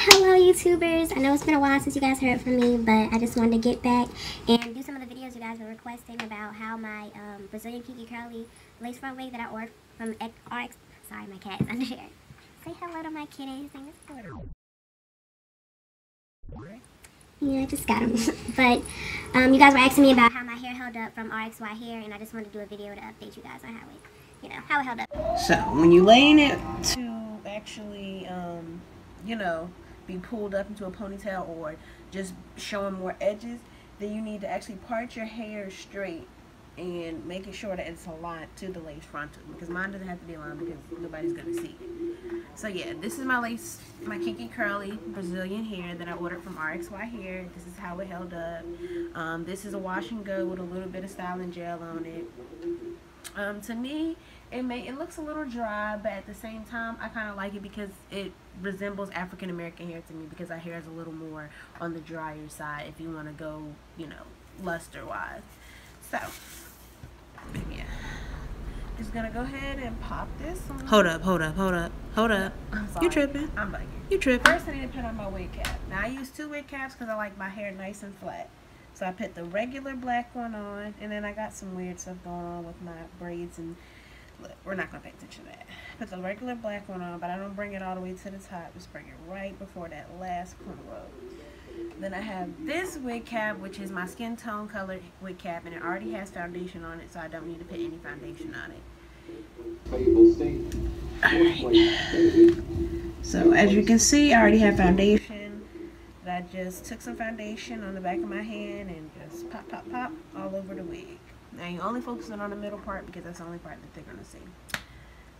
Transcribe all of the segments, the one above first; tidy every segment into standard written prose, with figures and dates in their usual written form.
Hello YouTubers, I know it's been a while since you guys heard from me, but I just wanted to get back and do some of the videos you guys were requesting about how my Brazilian Kinky curly lace front wig that I ordered from RXY. Sorry, my cat is under here. Say hello to my kitty. His name is Tamer. Yeah, I just got him. But you guys were asking me about how my hair held up from RXY hair, and I just wanted to do a video to update you guys on how it, how it held up. So when you're laying it to actually, be pulled up into a ponytail or just showing more edges, then you need to actually part your hair straight and making sure that it's aligned to the lace frontal, because mine doesn't have to be aligned because nobody's gonna see it. So yeah, this is my kinky curly Brazilian hair that I ordered from RXY hair. This is how it held up. This is a wash and go with a little bit of styling gel on it. To me, it looks a little dry, but at the same time, I kind of like it because it resembles African American hair to me, because our hair is a little more on the drier side if you want to go, luster wise. So yeah, just gonna go ahead and pop this on. Hold up. You tripping? I'm bugging. You tripping? First, I need to put on my wig cap. Now I use 2 wig caps because I like my hair nice and flat. So I put the regular black one on, and then I got some weird stuff going on with my braids, and look, we're not going to pay attention to that. Put the regular black one on, but I don't bring it all the way to the top. Just bring it right before that last cornrow. Then I have this wig cap, which is my skin tone colored wig cap, and it already has foundation on it, so I don't need to put any foundation on it. Alright. So as you can see, I already have foundation. I just took some foundation on the back of my hand and just pop all over the wig. Now you're only focusing on the middle part because that's the only part that they're going to see.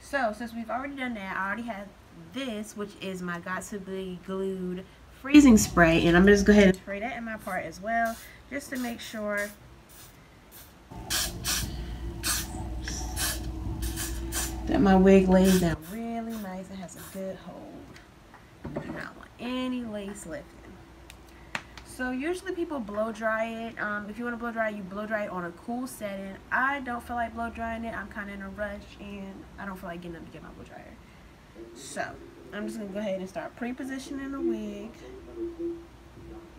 So since we've already done that, I already have this, which is my Got2Be Glued freezing spray, and I'm just going to go ahead and spray that in my part as well, just to make sure that my wig lays down really nice and has a good hold. I do not want any lace lifting. So usually people blow dry it. If you want to blow dry it, you blow dry it on a cool setting. I don't feel like blow drying it. I'm kind of in a rush, and I don't feel like getting up to get my blow dryer. So I'm just going to go ahead and start pre-positioning the wig.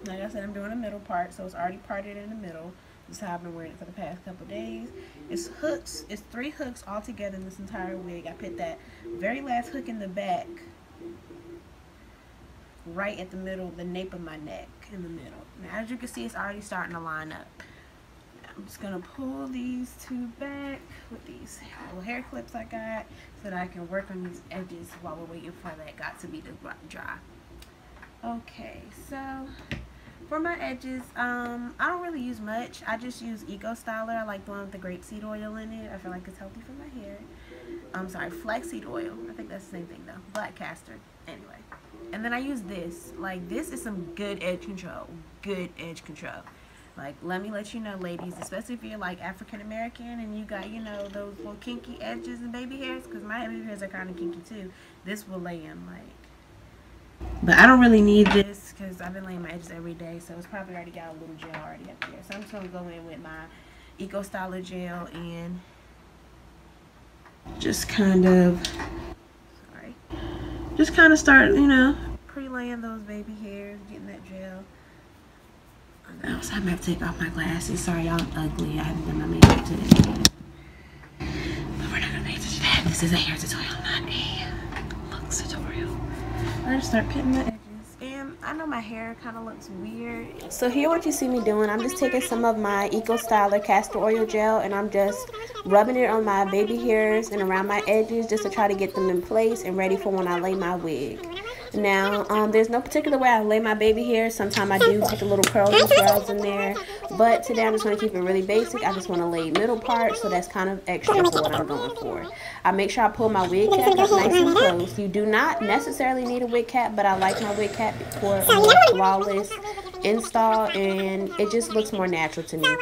Like I said, I'm doing the middle part, so it's already parted in the middle. This is how I've been wearing it for the past couple days. It's hooks. It's 3 hooks all together in this entire wig. I put that very last hook in the back, right at the middle, the nape of my neck in the middle. Now as you can see, it's already starting to line up. Now, I'm just going to pull these 2 back with these little hair clips I got so that I can work on these edges while we're waiting for that Got2Be to dry. Okay, so for my edges, I don't really use much. I just use EcoStyler. I like the one with the grapeseed oil in it. I feel like it's healthy for my hair. I'm sorry, flaxseed oil. I think that's the same thing though. Black castor. Anyway. And then I use this. Like, this is some good edge control. Good edge control. Like, let me let you know, ladies, especially if you're like African American and you got, those little kinky edges and baby hairs, because my baby hairs are kind of kinky too. This will lay in, like. But I don't really need this because I've been laying my edges every day, so it's probably already got a little gel already up there. So I'm just going to go in with my EcoStyler gel and just kind of, start, pre-laying those baby hairs, getting that gel. I also have to take off my glasses. Sorry, y'all, I'm ugly. I haven't done my makeup today. But we're not going to make this that. This is a hair tutorial, not a looks tutorial. I just start pitting the edges. And I know my hair kind of looks weird. So here what you see me doing, I'm just taking some of my EcoStyler castor oil gel and I'm just rubbing it on my baby hairs and around my edges just to try to get them in place and ready for when I lay my wig. Now, there's no particular way I lay my baby hair. Sometimes I do put the little curls and swirls in there. But today I'm just going to keep it really basic. I just want to lay middle part, so that's kind of extra for what I'm going for. I make sure I pull my wig cap up nice and close. You do not necessarily need a wig cap, but I like my wig cap for a more flawless install, and it just looks more natural to me.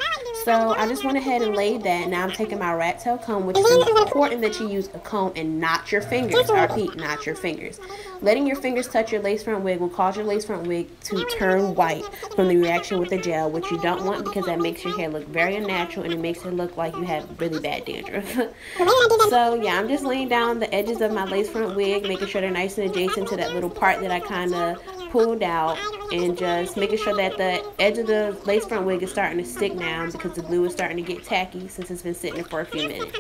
So I just went ahead and laid that. Now I'm taking my rat tail comb, which is important that you use a comb and not your fingers. I repeat, not your fingers. Letting your fingers touch your lace front wig will cause your lace front wig to turn white from the reaction with the gel, which you don't want because that makes your hair look very unnatural and it makes it look like you have really bad dandruff. So yeah, I'm just laying down the edges of my lace front wig, making sure they're nice and adjacent to that little part that I kind of pulled out and just making sure that the edge of the lace front wig is starting to stick now because the glue is starting to get tacky since it's been sitting there for a few minutes.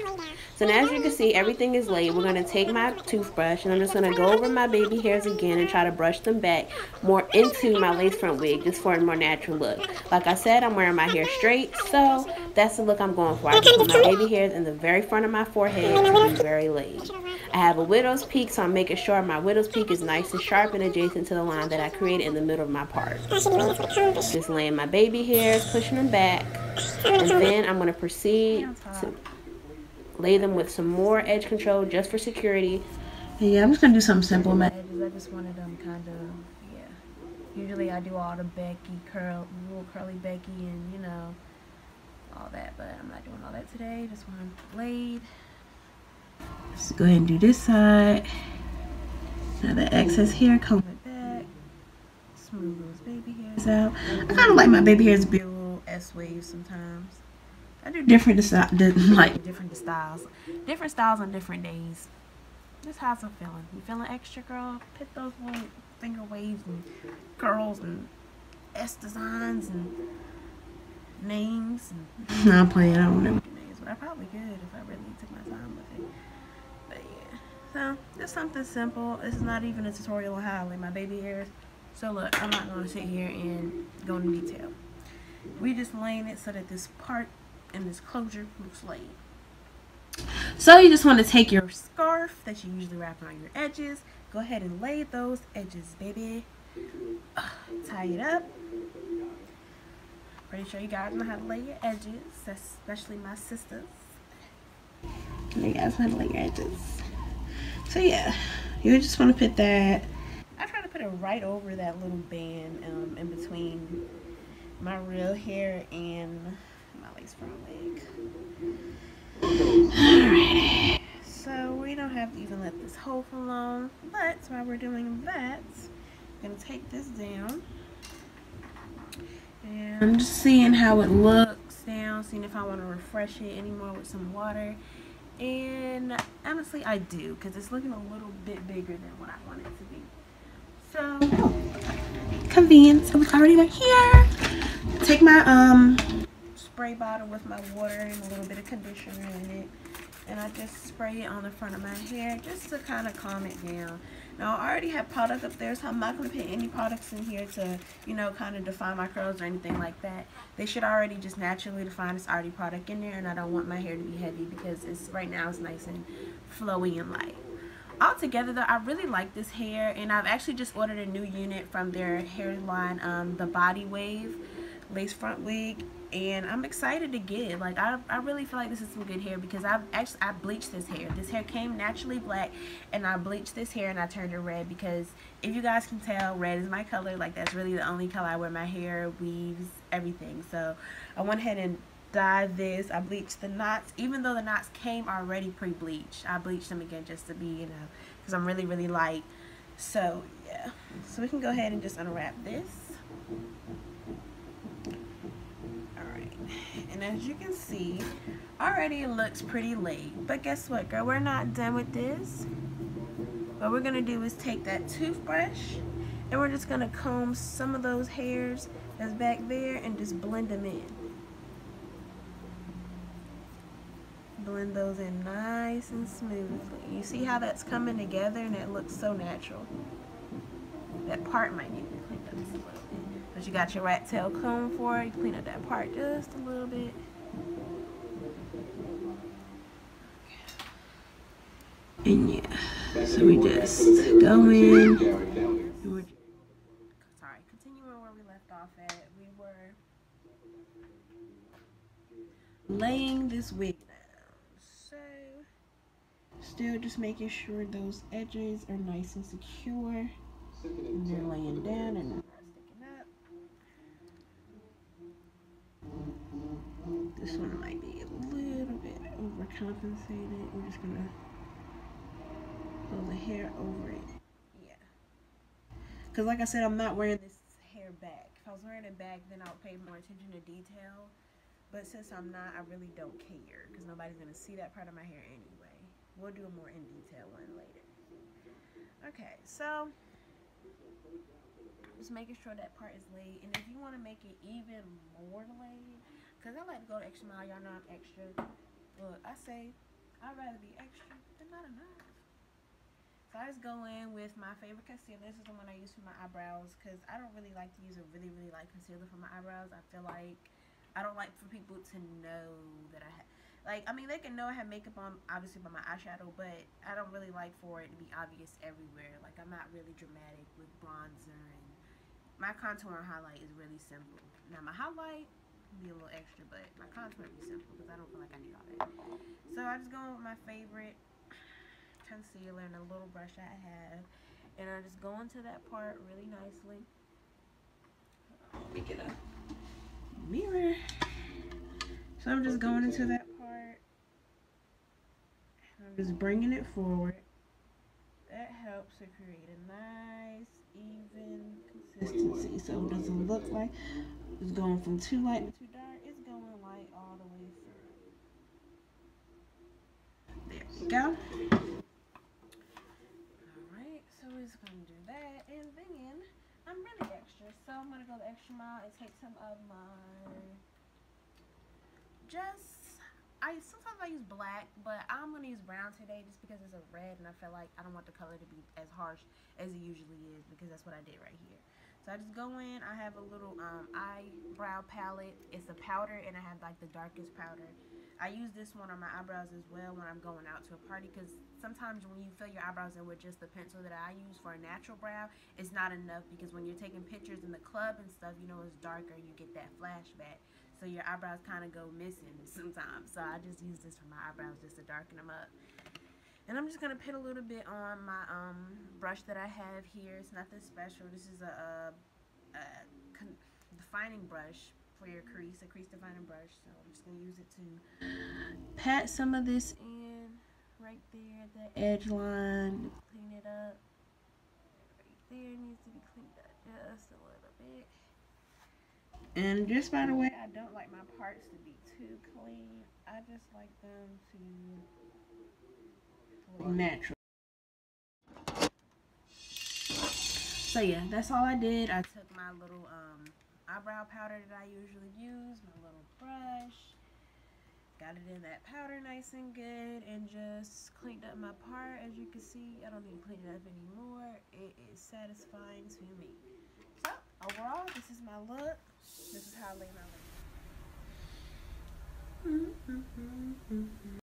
So now as you can see, everything is laid. We're going to take my toothbrush and I'm just going to go over my baby hairs again and try to brush them back more into my lace front wig just for a more natural look. Like I said, I'm wearing my hair straight, so that's the look I'm going for. I just put my baby hairs in the very front of my forehead to be very laid. I have a widow's peak, so I'm making sure my widow's peak is nice and sharp and adjacent to the line that I created in the middle of my part. Just laying my baby hairs, pushing them back, and then I'm going to proceed to lay them with some more edge control just for security. Yeah, I'm just going to do something simple with my edges. I just wanted them kind of, yeah. Usually I do all the Becky curl, little curly Becky and, you know, all that. But I'm not doing all that today. Just want them laid. Let's go ahead and do this side. Now the excess hair, comb it back. Smooth those baby hairs out. I kind of like my baby hairs to be a little S-wave sometimes. I do different styles on different days. Just how's I'm feeling. You feeling extra, girl? Put those little finger waves and curls and S designs and names. And no, I'm playing. I don't remember names, but I probably could if I really took my time with it. But yeah, so just something simple. This is not even a tutorial on how I lay my baby hairs. So look, I'm not going to sit here and go into detail. We just laying it so that this part and this closure looks laid. So you just want to take your scarf that you usually wrap around your edges. Go ahead and lay those edges, baby. Tie it up. Pretty sure you guys know how to lay your edges, especially my sisters. You guys know how to lay your edges. So yeah, you just want to put that. I try to put it right over that little band in between my real hair and my lace front wig. Alrighty. So we don't have to even let this hold for long, but while we're doing that, I'm gonna take this down. And I'm just seeing how it looks down, seeing if I want to refresh it anymore with some water. And honestly, I do, because it's looking a little bit bigger than what I want it to be. So, convenient. So it's already right here. Take my spray bottle with my water and a little bit of conditioner in it. And I just spray it on the front of my hair just to kind of calm it down. Now, I already have product up there, so I'm not going to put any products in here to, you know, kind of define my curls or anything like that. They should already just naturally define. It's already product in there, and I don't want my hair to be heavy because right now it's nice and flowy and light. Altogether, though, I really like this hair, and I've actually just ordered a new unit from their hairline, the Body Wave lace front wig, and I'm excited to get it. Like, I really feel like this is some good hair because I bleached this hair. This hair came naturally black, and I bleached this hair and I turned it red because if you guys can tell, red is my color. Like, that's really the only color I wear. My hair, weaves, everything. So I went ahead and dyed this. I bleached the knots, even though the knots came already pre-bleached. I bleached them again just to be, you know, because I'm really, really light. So yeah, so we can go ahead and just unwrap this. And as you can see, already it looks pretty laid. But guess what, girl? We're not done with this. What we're going to do is take that toothbrush and we're just going to comb some of those hairs that's back there and just blend them in. Blend those in nice and smoothly. You see how that's coming together and it looks so natural. That part might need to be cleaned up just a little bit. But you got your rat tail comb for it. You clean up that part just a little bit. And yeah, so we just go in. Sorry, continuing where we left off at. We were laying this wig down. So, still just making sure those edges are nice and secure. And they're laying down and not sticking up. This one might be a little bit overcompensated. We're just gonna pull the hair over it. Yeah. Because like I said, I'm not wearing this hair back. If I was wearing it back, then I would pay more attention to detail. But since I'm not, I really don't care. Because nobody's gonna see that part of my hair anyway. We'll do a more in detail one later. Okay, so just making sure that part is laid. And if you want to make it even more laid, because I like to go the extra mile, y'all know I'm extra. Look, I say I'd rather be extra than not enough. So I just go in with my favorite concealer. This is the one I use for my eyebrows, because I don't really like to use a really light concealer for my eyebrows. I feel like I don't like for people to know that I have, like, I mean, they can know I have makeup on, obviously, by my eyeshadow, but I don't really like for it to be obvious everywhere. Like, I'm not really dramatic with bronzer, and my contour and highlight is really simple. Now, my highlight can be a little extra, but my contour will be simple because I don't feel like I need all that. So I just go in with my favorite concealer and a little brush I have, and I just go into that part really nicely. Let me get a mirror. So I'm just going into that part, and I'm just bringing it forward. That helps to create a nice even consistency, so it doesn't look like it's going from too light to too dark. It's going light all the way through. There we go. Alright, so we're just going to do that, and then I'm really extra, so I'm going to go the extra mile and take some of my, sometimes I use black, but I'm going to use brown today just because it's a red, and I feel like I don't want the color to be as harsh as it usually is, because that's what I did right here. So I just go in, I have a little eyebrow palette. It's a powder, and I have like the darkest powder. I use this one on my eyebrows as well when I'm going out to a party, because sometimes when you fill your eyebrows in with just the pencil that I use for a natural brow, it's not enough, because when you're taking pictures in the club and stuff, you know it's darker, you get that flashback. So your eyebrows kind of go missing sometimes. So I just use this for my eyebrows just to darken them up. And I'm just going to put a little bit on my brush that I have here. It's nothing special. This is a defining brush for your crease, a crease defining brush. So I'm just going to use it to pat some of this in right there at the edge line. Clean it up. Right there needs to be cleaned up just a little bit. And just by the way, I don't like my parts to be too clean. I just like them to look natural. So yeah, that's all I did. I took my little eyebrow powder that I usually use, my little brush, got it in that powder nice and good, and just cleaned up my part. As you can see, I don't need to clean it up anymore. It is satisfying to me. So overall, this is my look. This is how I lay my lip.